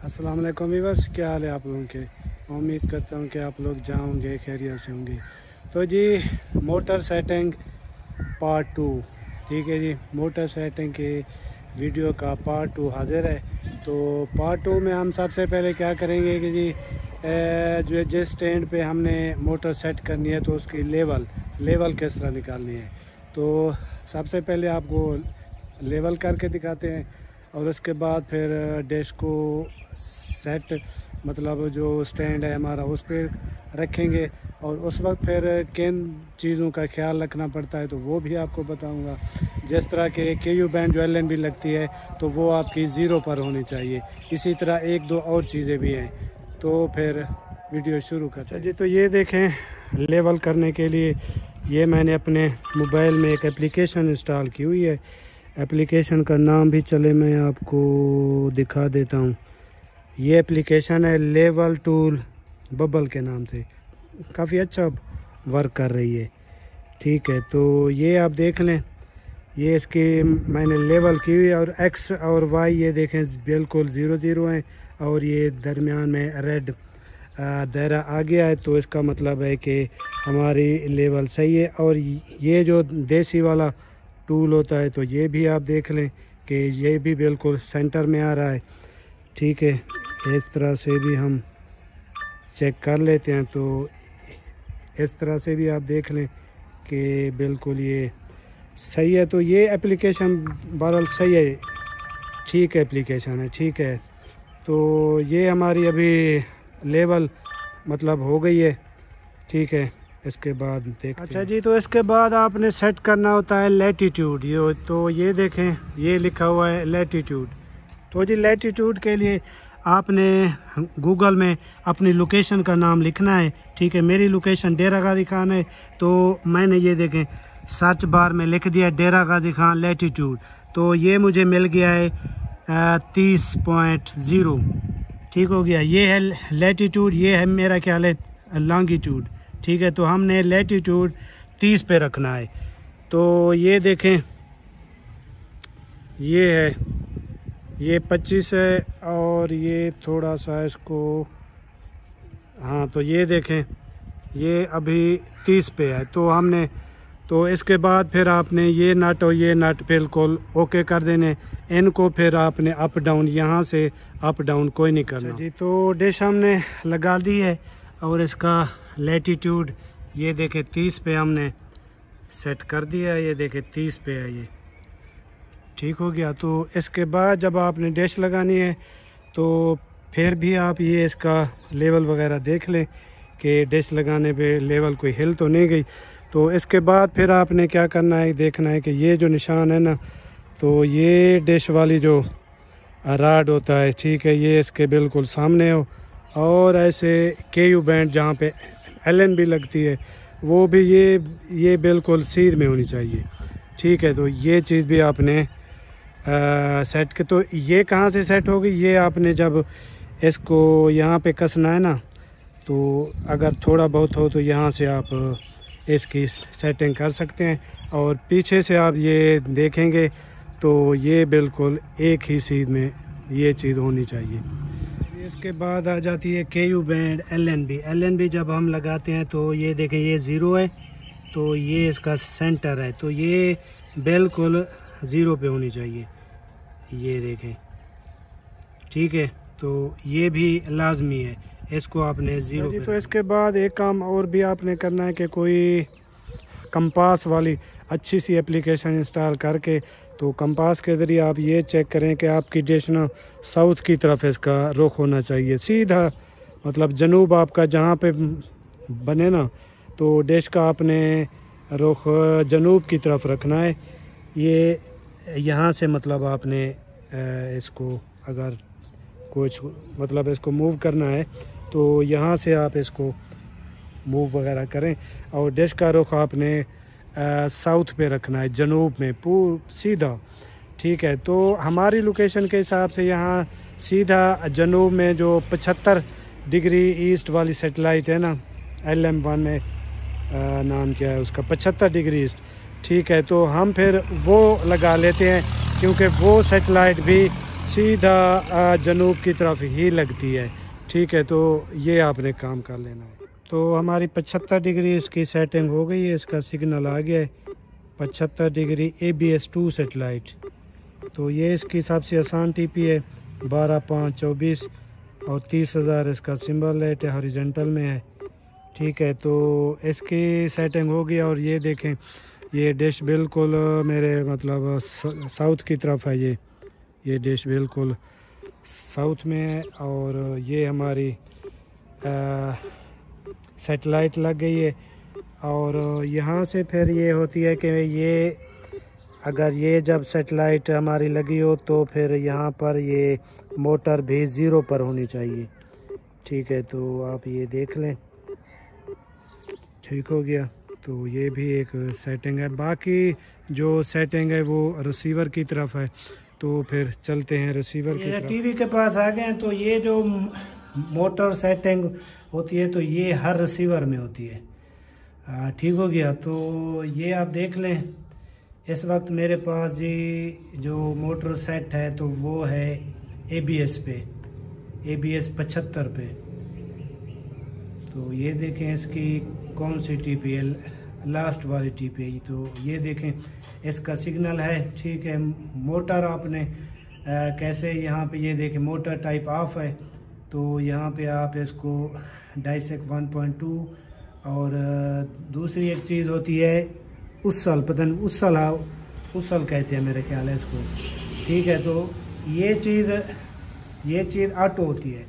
अस्सलाम वालेकुम व्यूअर्स, क्या हाल है आप लोगों के। उम्मीद करता हूँ कि आप लोग जाओगे खैरियत से होंगे। तो जी मोटर सेटिंग पार्ट 2, ठीक है जी, मोटर सेटिंग के वीडियो का पार्ट 2 हाजिर है। तो पार्ट 2 में हम सबसे पहले क्या करेंगे कि जी जो जिस स्टैंड पे हमने मोटर सेट करनी है तो उसकी लेवल किस तरह निकालनी है। तो सबसे पहले आपको लेवल करके दिखाते हैं और उसके बाद फिर डैश को सेट मतलब जो स्टैंड है हमारा उस पर रखेंगे और उस वक्त फिर किन चीज़ों का ख्याल रखना पड़ता है तो वो भी आपको बताऊंगा। जिस तरह के KU बैंड जो LNB लगती है तो वो आपकी 0 पर होनी चाहिए। इसी तरह एक दो और चीज़ें भी हैं। तो फिर वीडियो शुरू करते हैं जी। तो ये देखें, लेवल करने के लिए ये मैंने अपने मोबाइल में एक एप्लीकेशन इंस्टॉल की हुई है। एप्लीकेशन का नाम भी चले मैं आपको दिखा देता हूँ। ये एप्लीकेशन है लेवल टूल बबल के नाम से, काफ़ी अच्छा वर्क कर रही है। ठीक है, तो ये आप देख लें, ये इसकी मैंने लेवल की हुई है और X और Y ये देखें बिल्कुल 0 हैं और ये दरमियान में रेड दायरा आ गया है। तो इसका मतलब है कि हमारी लेवल सही है। और ये जो देसी वाला टूल होता है तो ये भी आप देख लें कि ये भी बिल्कुल सेंटर में आ रहा है। ठीक है, इस तरह से भी हम चेक कर लेते हैं। तो इस तरह से भी आप देख लें कि बिल्कुल ये सही है। तो ये एप्लीकेशन बहरहाल सही है, ठीक एप्लीकेशन है। ठीक है, तो ये हमारी अभी लेवल मतलब हो गई है। ठीक है, इसके बाद देखते हैं। अच्छा जी, तो इसके बाद आपने सेट करना होता है लैटिट्यूड। ये तो ये देखें, ये लिखा हुआ है लैटिट्यूड। तो जी लैटिट्यूड के लिए आपने गूगल में अपनी लोकेशन का नाम लिखना है। ठीक है, मेरी लोकेशन डेरा गाजी खान है तो मैंने ये देखें सर्च बार में लिख दिया डेरा गाजी खान लैटिट्यूड। तो ये मुझे मिल गया है 30.0। ठीक हो गया, ये है लैटिट्यूड, ये है मेरा ख्याल है लॉन्गिट्यूड। ठीक है, तो हमने लैटिट्यूड 30 पे रखना है। तो ये देखें, ये है, ये 25 है और ये थोड़ा सा इसको, हाँ तो ये देखें ये अभी 30 पे है। तो हमने तो इसके बाद फिर आपने ये नट और ये नट बिल्कुल ओके कर देने। इनको फिर आपने अप डाउन, यहाँ से अप डाउन कोई नहीं करना जी। तो डिश हमने लगा दी है और इसका लैटिट्यूड ये देखें 30 पे हमने सेट कर दिया है। ये देखें 30 पे है ये। ठीक हो गया। तो इसके बाद जब आपने डिश लगानी है तो फिर भी आप ये इसका लेवल वगैरह देख लें कि डिश लगाने पे लेवल कोई हिल तो नहीं गई। तो इसके बाद फिर आपने क्या करना है, देखना है कि ये जो निशान है ना, तो ये डिश वाली जो राड होता है, ठीक है, ये इसके बिल्कुल सामने हो। और ऐसे KU बैंड जहाँ पे LNB लगती है वो भी ये बिल्कुल सीध में होनी चाहिए। ठीक है, तो ये चीज़ भी आपने सेट के, तो ये कहाँ से सेट होगी, ये आपने जब इसको यहाँ पे कसना है ना, तो अगर थोड़ा बहुत हो तो यहाँ से आप इसकी सेटिंग कर सकते हैं। और पीछे से आप ये देखेंगे तो ये बिल्कुल एक ही सीध में ये चीज़ होनी चाहिए। इसके बाद आ जाती है KU बैंड LNB जब हम लगाते हैं तो ये देखें ये 0 है, तो ये इसका सेंटर है, तो ये बिल्कुल 0 पे होनी चाहिए। ये देखें, ठीक है, तो ये भी लाजमी है, इसको आपने 0 पे। तो इसके बाद एक काम और भी आपने करना है कि कोई कंपास वाली अच्छी सी एप्लीकेशन इंस्टॉल करके, तो कंपास के ज़रिए आप ये चेक करें कि आपकी डिश ना साउथ की तरफ इसका रुख होना चाहिए, सीधा मतलब जनूब आपका जहाँ पे बने ना, तो डिश का आपने रुख जनूब की तरफ रखना है। ये यहाँ से मतलब आपने इसको अगर कुछ मतलब इसको मूव करना है तो यहाँ से आप इसको मूव वगैरह करें। और डिश का रुख आपने साउथ पे रखना है, जनूब में सीधा। ठीक है, तो हमारी लोकेशन के हिसाब से यहाँ सीधा जनूब में जो 75 डिग्री ईस्ट वाली सेटेलाइट है ना, LM1 में नाम क्या है उसका, 75 डिग्री ईस्ट। ठीक है, तो हम फिर वो लगा लेते हैं क्योंकि वो सेटेलाइट भी सीधा जनूब की तरफ ही लगती है। ठीक है, तो ये आपने काम कर लेना है। तो हमारी 75 डिग्री इसकी सेटिंग हो गई है, इसका सिग्नल आ गया है 75 डिग्री ABS2 सेटेलाइट। तो ये इसकी सबसे आसान टीपी है, 12.5/24 और 30,000 इसका सिंबल रेट है, हॉरिजॉन्टल में है। ठीक है, तो इसकी सेटिंग हो गई। और ये देखें, ये डिश बिल्कुल मेरे मतलब साउथ की तरफ है। ये डिश बिल्कुल साउथ में है। और ये हमारी सेटेलाइट लग गई है। और यहाँ से फिर ये होती है कि ये अगर ये जब सेटेलाइट हमारी लगी हो तो फिर यहाँ पर ये मोटर भी 0 पर होनी चाहिए। ठीक है, तो आप ये देख लें, ठीक हो गया। तो ये भी एक सेटिंग है। बाकी जो सेटिंग है वो रिसीवर की तरफ है। तो फिर चलते हैं रिसीवर की तरफ। टीवी के पास आ गए हैं। तो ये जो मोटर सेटिंग होती है तो ये हर रिसीवर में होती है। ठीक हो गया। तो ये आप देख लें, इस वक्त मेरे पास जी जो मोटर सेट है तो वो है ABS पे, ABS 75 पे। तो ये देखें इसकी कौन सी टीपी है, लास्ट वाली टीपी है। तो ये देखें इसका सिग्नल है। ठीक है, मोटर आपने कैसे, यहाँ पे ये देखें मोटर टाइप ऑफ है। तो यहाँ पे आप इसको डाइसेक्ट 1.2 और दूसरी एक चीज़ होती है उसल, पता नहीं उसल कहते हैं मेरे ख्याल है इसको। ठीक है, तो ये चीज़ ऑटो होती है।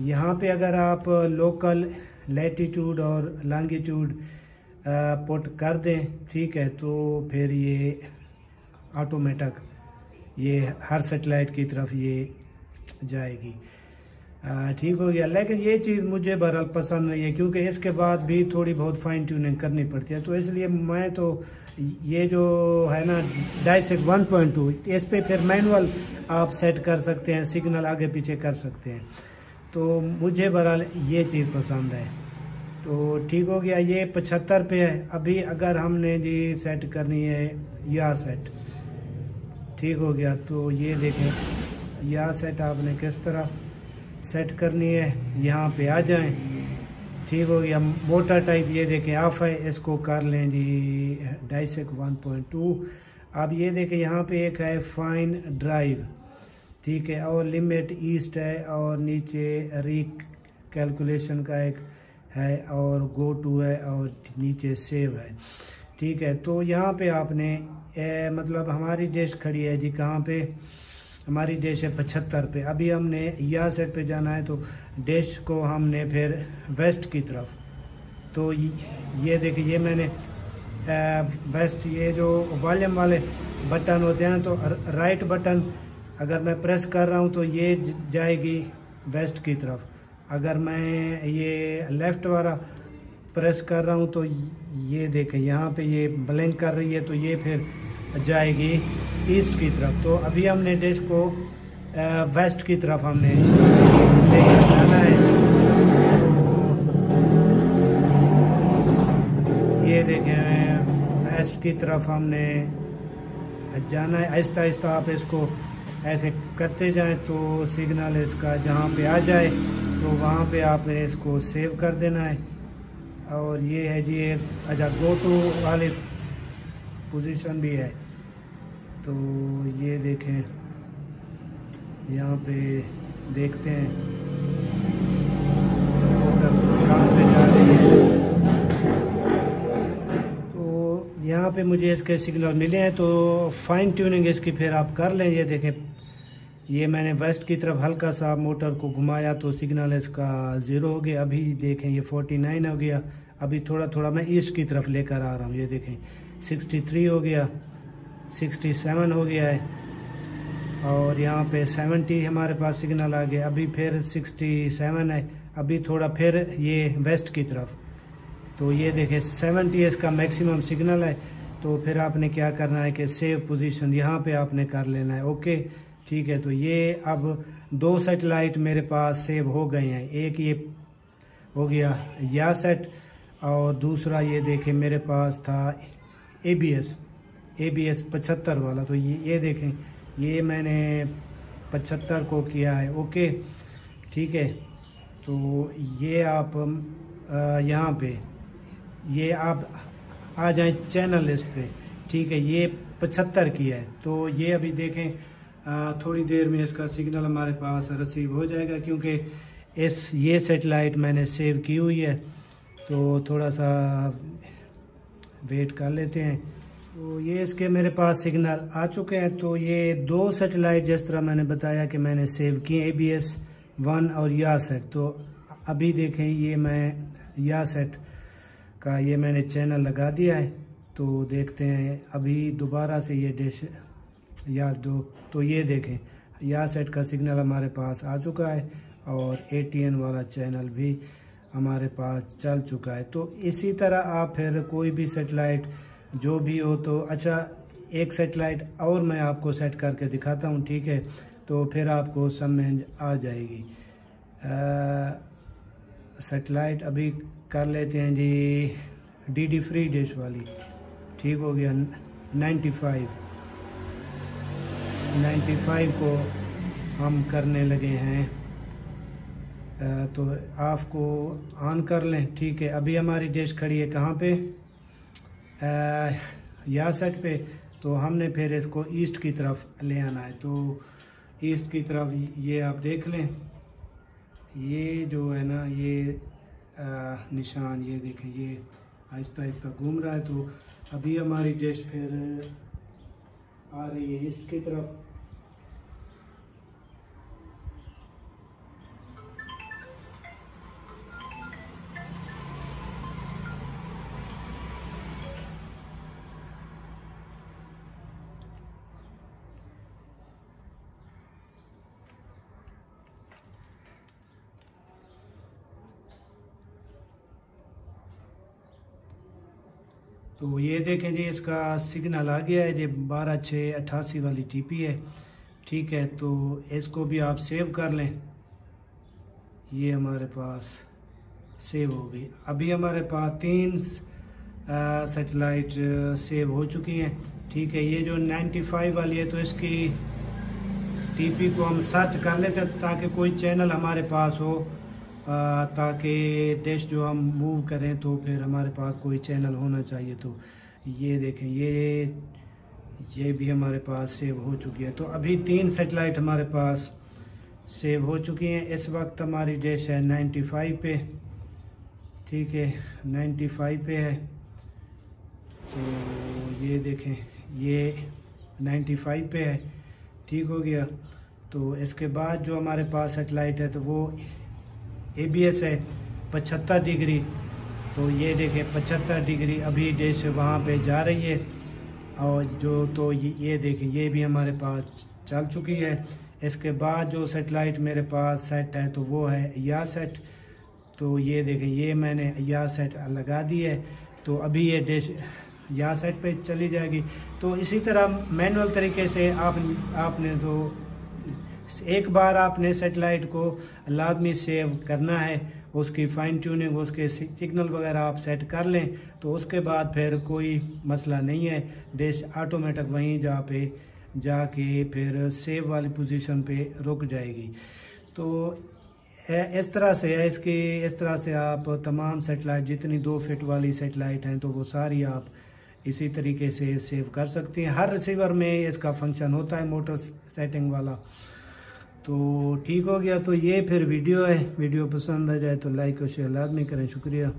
यहाँ पे अगर आप लोकल लैटीट्यूड और लॉन्गिट्यूड पुट कर दें, ठीक है, तो फिर ये ऑटोमेटिक ये हर सेटेलाइट की तरफ ये जाएगी। ठीक हो गया। लेकिन ये चीज़ मुझे बहरहाल पसंद नहीं है, क्योंकि इसके बाद भी थोड़ी बहुत फाइन ट्यूनिंग करनी पड़ती है। तो इसलिए मैं तो ये जो है ना डाइसेक्ट 1.2, इस पे फिर मैनुअल आप सेट कर सकते हैं, सिग्नल आगे पीछे कर सकते हैं। तो मुझे बहरहाल ये चीज़ पसंद है। तो ठीक हो गया। ये 75 पे है। अभी अगर हमने जी सेट करनी है या सेट, ठीक हो गया। तो ये देखें या सेट आपने किस तरह सेट करनी है, यहाँ पे आ जाएं। ठीक हो गया। मोटर टाइप ये देखें ऑफ है, इसको कर लें जी डाइसेक्ट 1.2। अब ये देखें यहाँ पे एक है फाइन ड्राइव, ठीक है, और लिमिट ईस्ट है, और नीचे कैलकुलेशन का एक है, और गो टू है, और नीचे सेव है। ठीक है, तो यहाँ पे आपने मतलब हमारी डिश खड़ी है जी, कहाँ पे हमारी डिश है 75 पे। अभी हमने या सेट पे जाना है, तो डिश को हमने फिर वेस्ट की तरफ। तो ये देखिए, ये मैंने वेस्ट, ये जो वॉल्यूम वाले बटन होते हैं तो राइट बटन अगर मैं प्रेस कर रहा हूँ तो ये जाएगी वेस्ट की तरफ। अगर मैं ये लेफ्ट वाला प्रेस कर रहा हूँ तो ये देखें यहाँ पे ये ब्लिंक कर रही है, तो ये फिर जाएगी ईस्ट की तरफ। तो अभी हमने डिश को वेस्ट की तरफ हमने ले जाना है। तो ये देखें वेस्ट की तरफ हमने जाना है। आहिस्ता आहिस्ता आप इसको ऐसे करते जाएं तो सिग्नल इसका जहाँ पे आ जाए तो वहाँ पे आपने इसको सेव कर देना है। और ये है जी एक अच्छा गो टू वाली पोजीशन भी है। तो ये देखें यहाँ पे देखते हैं कहाँ पे जा रही है। तो यहाँ पे मुझे इसके सिग्नल मिले हैं, तो फाइन ट्यूनिंग इसकी फिर आप कर लें। ये देखें, ये मैंने वेस्ट की तरफ हल्का सा मोटर को घुमाया तो सिग्नल इसका 0 हो गया। अभी देखें ये 49 हो गया। अभी थोड़ा थोड़ा मैं ईस्ट की तरफ लेकर आ रहा हूँ। ये देखें 63 हो गया, 67 हो गया है, और यहाँ पे 70 हमारे पास सिग्नल आ गया। अभी फिर 67 है, अभी थोड़ा फिर ये वेस्ट की तरफ। तो ये देखें 70 इसका मैक्सिमम सिग्नल है। तो फिर आपने क्या करना है कि सेव पोजीशन यहाँ पे आपने कर लेना है। ओके, ठीक है। तो ये अब 2 सेटेलाइट मेरे पास सेव हो गए हैं। एक ये हो गया या सेट, और दूसरा ये देखें मेरे पास था ABS 75 वाला। तो ये देखें, ये मैंने 75 को किया है। ओके, ठीक है। तो ये आप यहाँ पे ये आप आ जाएं चैनल लिस्ट पे, ठीक है। ये 75 की है, तो ये अभी देखें थोड़ी देर में इसका सिग्नल हमारे पास रिसीव हो जाएगा, क्योंकि ये सैटेलाइट मैंने सेव की हुई है। तो थोड़ा सा वेट कर लेते हैं। तो ये इसके मेरे पास सिग्नल आ चुके हैं। तो ये 2 सैटेलाइट जिस तरह मैंने बताया कि मैंने सेव किए, ABS-1 और यासेट। तो अभी देखें, ये मैं यासेट का ये मैंने चैनल लगा दिया है। तो देखते हैं अभी दोबारा से ये डिश तो ये देखें, यासेट का सिग्नल हमारे पास आ चुका है और ATN वाला चैनल भी हमारे पास चल चुका है। तो इसी तरह आप फिर कोई भी सेटेलाइट जो भी हो, तो अच्छा एक सेटेलाइट और मैं आपको सेट करके दिखाता हूँ, ठीक है। तो फिर आपको समझ आ जाएगी। सेटेलाइट अभी कर लेते हैं जी DD फ्री डिश वाली, ठीक हो गया। 95 को हम करने लगे हैं। तो आपको ऑन कर लें, ठीक है। अभी हमारी डिश खड़ी है कहाँ पे, यासेट पे। तो हमने फिर इसको ईस्ट की तरफ ले आना है। तो ईस्ट की तरफ ये आप देख लें, ये जो है ना ये निशान, ये देखें, ये आहिस्ता आहिस्ता घूम रहा है। तो अभी हमारी डिश फिर आ रही है ईस्ट की तरफ। तो ये देखें जी, इसका सिग्नल आ गया है जी। 12688 वाली TP है, ठीक है। तो इसको भी आप सेव कर लें। ये हमारे पास सेव हो गई। अभी हमारे पास 3 सैटेलाइट सेव हो चुकी हैं, ठीक है। ये जो 95 वाली है, तो इसकी TP को हम सर्च कर लेते हैं ताकि कोई चैनल हमारे पास हो, ताकि डिश जो हम मूव करें तो फिर हमारे पास कोई चैनल होना चाहिए। तो ये देखें, ये भी हमारे पास सेव हो चुकी है। तो अभी 3 सैटेलाइट हमारे पास सेव हो चुकी हैं। इस वक्त हमारी डिश है 95 पे, ठीक है, 95 पे है। तो ये देखें, ये 95 पे है, ठीक हो गया। तो इसके बाद जो हमारे पास सैटेलाइट है, तो वो ABS है 75 डिग्री। तो ये देखें 75 डिग्री अभी डिश वहाँ पे जा रही है। और तो ये देखें, ये भी हमारे पास चल चुकी है। इसके बाद जो सैटेलाइट मेरे पास सेट है, तो वो है यासेट। तो ये देखें, ये मैंने यासेट लगा दी है। तो अभी ये डिश यासेट पे चली जाएगी। तो इसी तरह मैनुअल तरीके से आपने तो एक बार आपने सैटेलाइट को लाजमी सेव करना है, उसकी फाइन ट्यूनिंग, उसके सिग्नल वगैरह आप सेट कर लें। तो उसके बाद फिर कोई मसला नहीं है, डिश ऑटोमेटिक वहीं जाके फिर सेव वाली पोजीशन पे रुक जाएगी। तो इस तरह से है इस तरह से आप तमाम सैटेलाइट, जितनी 2 फीट वाली सैटेलाइट हैं, तो वो सारी आप इसी तरीके से सेव कर सकते हैं। हर रिसीवर में इसका फंक्शन होता है, मोटर सेटिंग वाला। तो ठीक हो गया। तो ये फिर वीडियो है, वीडियो पसंद आ जाए तो लाइक और शेयर लाजमी करें। शुक्रिया।